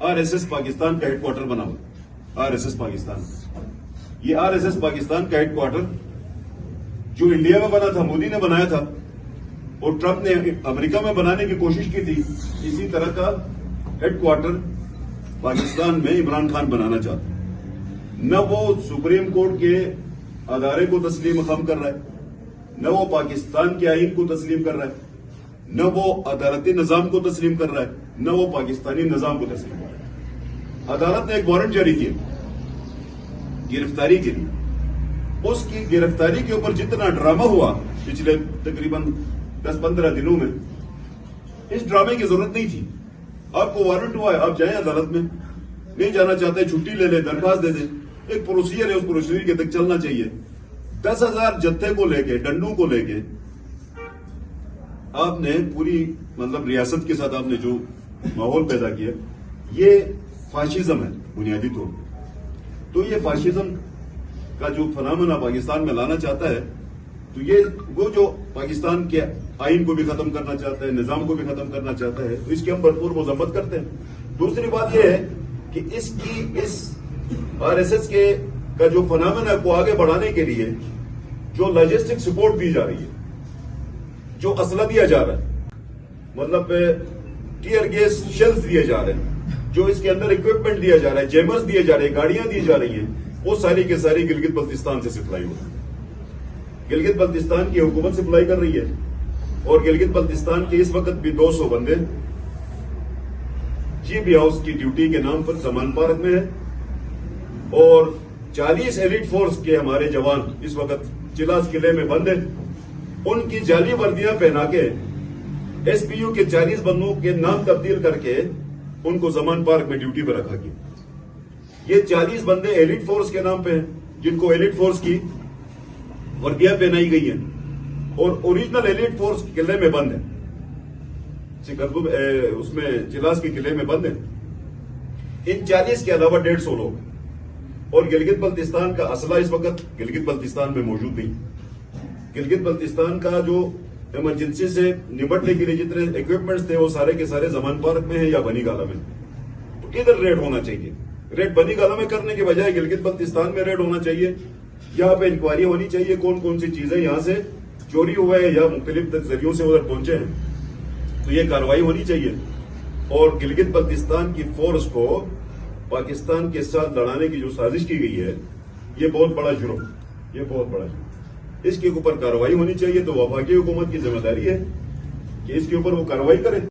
RSS Pakistan का headquarter बना हुआ। आरएसएस पाकिस्तान, ये आरएसएस पाकिस्तान का हेडक्वार्टर जो इंडिया में बना था, मोदी ने बनाया था, और ट्रंप ने अमेरिका में बनाने की कोशिश की थी। इसी तरह का हेडक्वार्टर पाकिस्तान में इमरान खान बनाना चाहता है। न वो सुप्रीम कोर्ट के अदारे को तस्लीम खम कर रहा है, न वो पाकिस्तान के आईन को तस्लीम कर रहा है, न वो अदालती निजाम को तस्लीम कर रहा है, न वो पाकिस्तानी निजाम को तस्लीम कर रहा है। अदालत ने एक वारंट जारी किया गिरफ्तारी के लिए। उसकी गिरफ्तारी के ऊपर जितना ड्रामा हुआ पिछले तकरीबन 10-15 दिनों में, इस ड्रामे की जरूरत नहीं थी। आपको वारंट हुआ है, आप जाएं अदालत में, नहीं जाना चाहते छुट्टी ले लें, दरखास्त दे दें। एक प्रोसीजर है, उस प्रोसीजर के तक चलना चाहिए। 10,000 जत्थे को लेके, डंडों को लेके आपने पूरी रियासत के साथ आपने जो माहौल पैदा किया, ये फाशिज्म है बुनियादी तौर पर। तो ये फाशिज्म का जो फनामना पाकिस्तान में लाना चाहता है, तो ये वो जो पाकिस्तान के आइन को भी खत्म करना चाहता है, निजाम को भी खत्म करना चाहता है, तो इसकी हम भरपूर मजम्मत करते हैं। दूसरी बात यह है कि इस आरएसएस के का जो फनामना को आगे बढ़ाने के लिए जो लॉजिस्टिक सपोर्ट दी जा रही है, जो असला दिया जा रहा है, टीयर गैस शेल्स दिए जा रहे हैं, जो इसके अंदर इक्विपमेंट दिया जा रहा है, जेमर्स दिए जा रहे हैं, गाड़ियां दी जा रही हैं, वो सारी की सारी गिलगित बल्तिस्तान से सप्लाई हो रही है। गिलगित बल्तिस्तान की हुकूमत सप्लाई कर रही है, और गिलगित बल्तिस्तान के इस वक्त भी 200 बंदे जीबी हाउस की ड्यूटी के नाम पर जमान पार्क में है, और 40 एलिट फोर्स के हमारे जवान इस वक्त चिलास किले में बंद हैं। उनकी जाली वर्दियां पहना के एसपीयू के 40 बंदों के नाम तब्दील करके उनको जमान पार्क में ड्यूटी पर रखा गया। ये 40 बंदे एलिट फोर्स के नाम पे हैं, जिनको एलिट फोर्स की वर्दियां पहनाई गई हैं, और ओरिजिनल एलिट फोर्स किले में बंद है, उसमें चिलास के किले में बंद है। इन 40 के अलावा 150 लोग, और गिलगित बल्तिस्तान का असला इस वक्त गिलगित बल्तिस्तान में मौजूद नहीं। गिलगित बल्तिस्तान का जो इमरजेंसी से निपटने के लिए जितने इक्विपमेंट्स थे, वो सारे के सारे जमान पार्क में है या बनी गाला में। तो किधर रेड होना चाहिए? रेड बनी गाला में करने के बजाय गिलगित बल्तिस्तान में रेड होना चाहिए। यहाँ पे इंक्वायरी होनी चाहिए, कौन कौन सी चीजें यहाँ से चोरी हुआ है या मुख्तलिफ जरियों से उधर पहुंचे हैं, तो ये कार्रवाई होनी चाहिए। और गिलगित बल्तिस्तान की फोर्स को पाकिस्तान के साथ लड़ाने की जो साजिश की गई है, ये बहुत बड़ा जुर्म, ये बहुत बड़ा जुर्म। इसके ऊपर कार्रवाई होनी चाहिए। तो वफाकी हुकूमत की जिम्मेदारी है कि इसके ऊपर वो कार्रवाई करे।